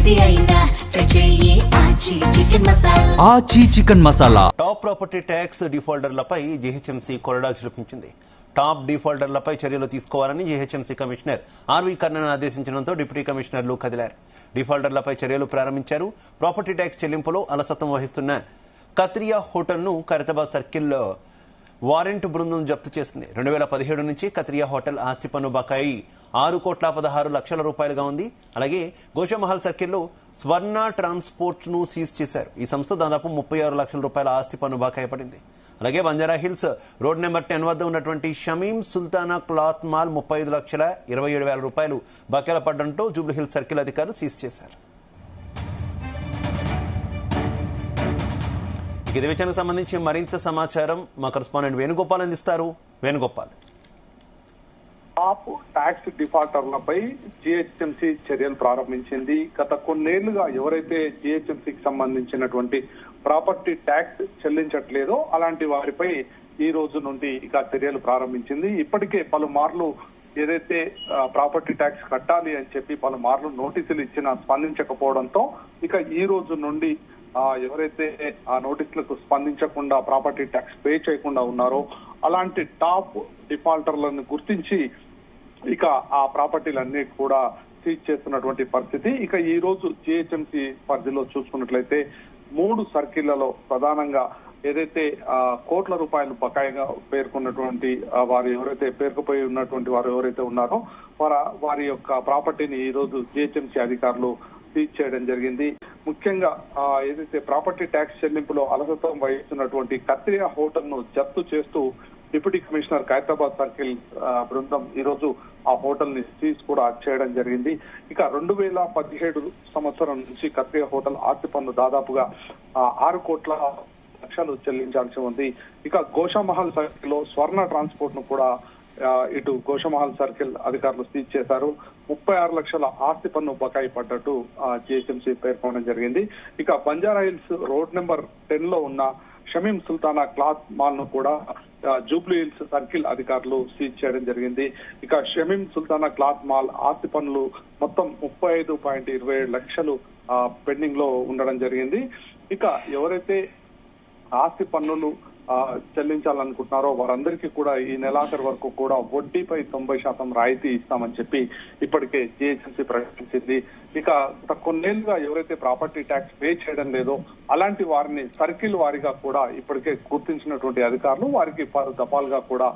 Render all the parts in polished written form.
ఏది అయినా ట్రై చెయ్యి ఆచి chicken masala. Aachi chicken masala. Top property tax డిఫాల్టర్లపై జీహెచ్ఎంసీ కొరడా చూపించింది. టాప్ డిఫాల్టర్లపై చర్యలు తీసుకోవాలని జీహెచ్ఎంసీ కమిషనర్ ఆర్వి కర్ణన్ ఆదేశించడంతో డిప్యూటీ కమిషనర్లు కదిలారు. డిఫాల్టర్లపై చర్యలు ప్రారంభించారు. ప్రాపర్టీ ట్యాక్స్ చెల్లింపులో అలసత్వం వహిస్తున్న కత్రియా హోటల్ను ఖైరతాబాద్ సర్కిల్లో వారెంట్ బృందం జప్తు చేసింది. 2017 నుంచి కత్రియా హోటల్ ఆస్తి పన్ను బకాయి 6,16 కోట్ల ఉంది. అలాగే గోషామహల్ సర్కిల్లో స్వర్ణ ట్రాన్స్పోర్ట్ ను సీజ్ చేశారు. ఈ సంస్థ దాదాపు 36 లక్షల రూపాయల ఆస్తి పన్ను బకాయి పడింది. అలాగే బంజారా హిల్స్ రోడ్ నెంబర్ 10 వద్ద ఉన్నటువంటి షమీం సుల్తానా క్లాత్ మాల్ 35,27,000 రూపాయలు బకాయిలు పడడంతో జూబ్లీ హిల్స్ సర్కిల్ అధికారులు సీజ్ చేశారు. ఇదే విషయానికి సంబంధించి మరింత సమాచారం మా కరెస్పాండెంట్ వేణుగోపాల్ అందిస్తారు. వేణుగోపాల్, టాప్ ట్యాక్స్ డిఫాల్టర్లపై జిహెచ్ఎంసీ చర్యలు ప్రారంభించింది. గత కొన్నేళ్లుగా ఎవరైతే జిహెచ్ఎంసీకి సంబంధించినటువంటి ప్రాపర్టీ ట్యాక్స్ చెల్లించట్లేదో అలాంటి వారిపై ఈ రోజు నుండి ఇక చర్యలు ప్రారంభించింది. ఇప్పటికే పలుమార్లు ఏదైతే ప్రాపర్టీ ట్యాక్స్ కట్టాలి అని చెప్పి పలుమార్లు నోటీసులు ఇచ్చినా స్పందించకపోవడంతో ఇక ఈ రోజు నుండి ఎవరైతే ఆ నోటీసులకు స్పందించకుండా ప్రాపర్టీ ట్యాక్స్ పే చేయకుండా ఉన్నారో అలాంటి టాప్ డిఫాల్టర్లను గుర్తించి ఇక ఆ ప్రాపర్టీలన్నీ కూడా సీజ్ చేస్తున్నటువంటి పరిస్థితి. ఇక ఈ రోజు జిహెచ్ఎంసీ పరిధిలో చూసుకున్నట్లయితే 3 సర్కిళ్లలో ప్రధానంగా ఏదైతే కోట్ల రూపాయలు బకాయిగా పేర్కొన్నటువంటి వారు ఎవరైతే పేరుకుపోయి ఉన్నటువంటి వారు ఎవరైతే ఉన్నారో వారి యొక్క ప్రాపర్టీని ఈ రోజు జిహెచ్ఎంసీ అధికారులు సీజ్ చేయడం జరిగింది. ముఖ్యంగా ఏదైతే ప్రాపర్టీ ట్యాక్స్ చెల్లింపులో అలసత్వం వహిస్తున్నటువంటి కత్రియా హోటల్ ను జప్తు చేస్తూ డిప్యూటీ కమిషనర్ ఖైరతాబాద్ సర్కిల్ బృందం ఈ రోజు ఆ హోటల్ ని సీజ్ కూడా చేయడం జరిగింది. ఇక 2017 సంవత్సరం నుంచి కత్రియా హోటల్ ఆస్తి పన్ను దాదాపుగా 6 కోట్ల లక్షలు చెల్లించాల్సి ఉంది. ఇక గోషామహల్ సర్కిల్ లో స్వర్ణ ట్రాన్స్పోర్ట్ ను కూడా ఇటు గోషామహల్ సర్కిల్ అధికారులు సీజ్ చేశారు. 36 లక్షల ఆస్తి పన్ను బకాయి పడ్డట్టు జిహెచ్ఎంసీ పేర్కొనడం జరిగింది. ఇక బంజారా హిల్స్ రోడ్ నెంబర్ 10 లో ఉన్న షమీం సుల్తానా క్లాత్ మాల్ ను కూడా జూబ్లీ హిల్స్ సర్కిల్ అధికారులు సీజ్ చేయడం జరిగింది. ఇక షమీం సుల్తానా క్లాత్ మాల్ ఆస్తి పన్నులు మొత్తం 35.27 లక్షలు పెండింగ్ లో ఉండడం జరిగింది. ఇక ఎవరైతే ఆస్తి పన్నులు చెల్లించాలనుకుంటున్నారో వారందరికీ కూడా ఈ నెలాఖరు వరకు కూడా వడ్డీపై 90% రాయితీ ఇస్తామని చెప్పి ఇప్పటికే జిహెచ్ఎంసీ ప్రకటించింది. ఇక కొన్నేళ్లుగా ఎవరైతే ప్రాపర్టీ ట్యాక్స్ పే చేయడం లేదో అలాంటి వారిని సర్కిల్ వారిగా కూడా ఇప్పటికే గుర్తించినటువంటి అధికారులు వారికి 10 దఫాలుగా కూడా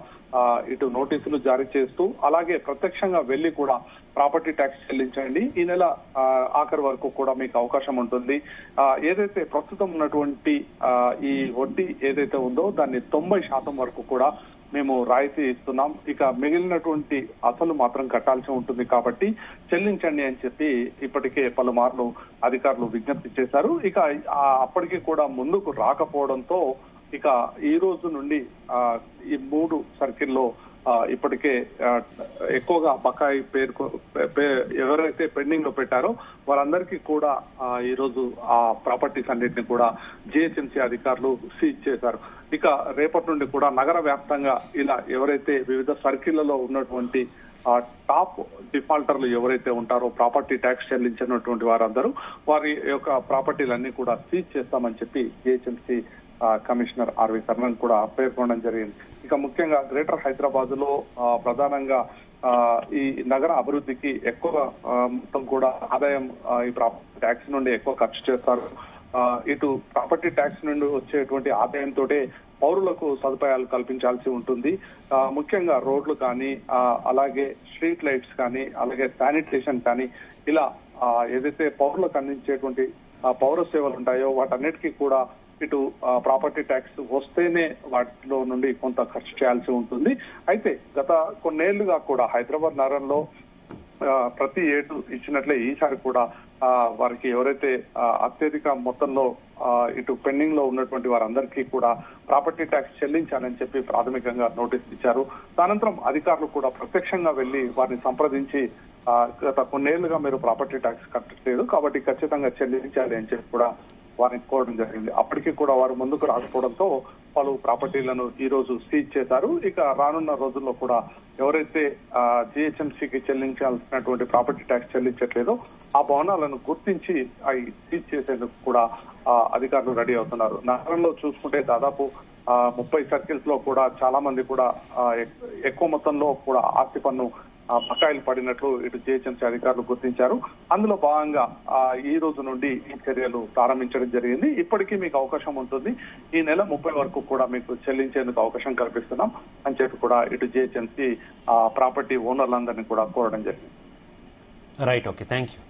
ఇటు నోటీసులు జారీ చేస్తూ అలాగే ప్రత్యక్షంగా వెళ్లి కూడా ప్రాపర్టీ ట్యాక్స్ చెల్లించండి, ఈ నెల ఆఖరి వరకు కూడా మీకు అవకాశం ఉంటుంది. ఏదైతే ప్రస్తుతం ఉన్నటువంటి ఈ వడ్డీ ఏదైతే ఉందో దాన్ని 90% వరకు కూడా మేము రాయితీ ఇస్తున్నాం. ఇక మిగిలినటువంటి అసలు మాత్రం కట్టాల్సి ఉంటుంది కాబట్టి చెల్లించండి అని చెప్పి ఇప్పటికే పలుమార్లు అధికారులు విజ్ఞప్తి చేశారు. ఇక అప్పటికీ కూడా ముందుకు రాకపోవడంతో ఇక ఈ రోజు నుండి ఈ 3 సర్కిల్లో ఇప్పటికే ఎక్కువగా బకాయి ఎవరైతే పెండింగ్ లో పెట్టారో వారందరికీ కూడా ఈ రోజు ఆ ప్రాపర్టీస్ అన్నింటినీ కూడా జిహెచ్ఎంసీ అధికారులు సీజ్ చేశారు. ఇక రేపటి నుండి కూడా నగర వ్యాప్తంగా ఇలా ఎవరైతే వివిధ సర్కిళ్లలో ఉన్నటువంటి టాప్ డిఫాల్టర్లు ఎవరైతే ఉంటారో ప్రాపర్టీ ట్యాక్స్ చెల్లించినటువంటి వారందరూ వారి యొక్క ప్రాపర్టీలన్నీ కూడా సీజ్ చేస్తామని చెప్పి జిహెచ్ఎంసీ కమిషనర్ ఆర్వి కర్ణన్ కూడా పేర్కొనడం జరిగింది. ఇక ముఖ్యంగా గ్రేటర్ హైదరాబాద్ లో ప్రధానంగా ఈ నగర అభివృద్ధికి ఎక్కువ మొత్తం కూడా ఆదాయం ఈ ప్రాపర్టీ ట్యాక్స్ నుండి ఎక్కువ ఖర్చు చేస్తారు. ఇటు ప్రాపర్టీ ట్యాక్స్ నుండి వచ్చేటువంటి ఆదాయంతో పౌరులకు సదుపాయాలు కల్పించాల్సి ఉంటుంది. ముఖ్యంగా రోడ్లు కానీ అలాగే స్ట్రీట్ లైట్స్ కానీ అలాగే శానిటేషన్ కానీ ఇలా ఏదైతే పౌరులకు అందించేటువంటి పౌర సేవలు ఉంటాయో వాటన్నిటికీ కూడా ఇటు ప్రాపర్టీ ట్యాక్స్ వస్తేనే వాటిలో నుండి కొంత ఖర్చు చేయాల్సి ఉంటుంది. అయితే గత కొన్నేళ్లుగా కూడా హైదరాబాద్ నగరంలో ప్రతి ఏడు ఇచ్చినట్లే ఈసారి కూడా వారికి ఎవరైతే అత్యధిక మొత్తంలో ఇటు పెండింగ్ లో ఉన్నటువంటి వారందరికీ కూడా ప్రాపర్టీ ట్యాక్స్ చెల్లించాలని చెప్పి ప్రాథమికంగా నోటీస్ ఇచ్చారు. అనంతరం అధికారులు కూడా ప్రత్యక్షంగా వెళ్లి వారిని సంప్రదించి గత కొన్నేళ్లుగా మీరు ప్రాపర్టీ ట్యాక్స్ కట్టలేదు కాబట్టి ఖచ్చితంగా చెల్లించాలి అని చెప్పి కూడా వారిని కోరడం జరిగింది. అప్పటికీ కూడా వారు ముందుకు రాకపోవడంతో పలు ప్రాపర్టీలను ఈ రోజు సీజ్ చేశారు. ఇక రానున్న రోజుల్లో కూడా ఎవరైతే జిహెచ్ఎంసీకి చెల్లించాల్సినటువంటి ప్రాపర్టీ ట్యాక్స్ చెల్లించట్లేదో ఆ భవనాలను గుర్తించి అవి సీజ్ చేసేందుకు కూడా అధికారులు రెడీ అవుతున్నారు. నగరంలో చూసుకుంటే దాదాపు 30 సర్కిల్స్ లో కూడా చాలా మంది కూడా ఎక్కువ మొత్తంలో కూడా ఆస్తి పన్ను బకాయిలు పడినట్లు ఇటు జిహెచ్ఎంసీ అధికారులు గుర్తించారు. అందులో భాగంగా ఈ రోజు నుండి ఈ చర్యలు ప్రారంభించడం జరిగింది. ఇప్పటికీ మీకు అవకాశం ఉంటుంది, ఈ నెల 30 వరకు కూడా మీకు చెల్లించేందుకు అవకాశం కల్పిస్తున్నాం అని చెప్పి కూడా ఇటు జిహెచ్ఎంసీ ప్రాపర్టీ ఓనర్లందరినీ కూడా కోరడం జరిగింది. Right, okay, thank you.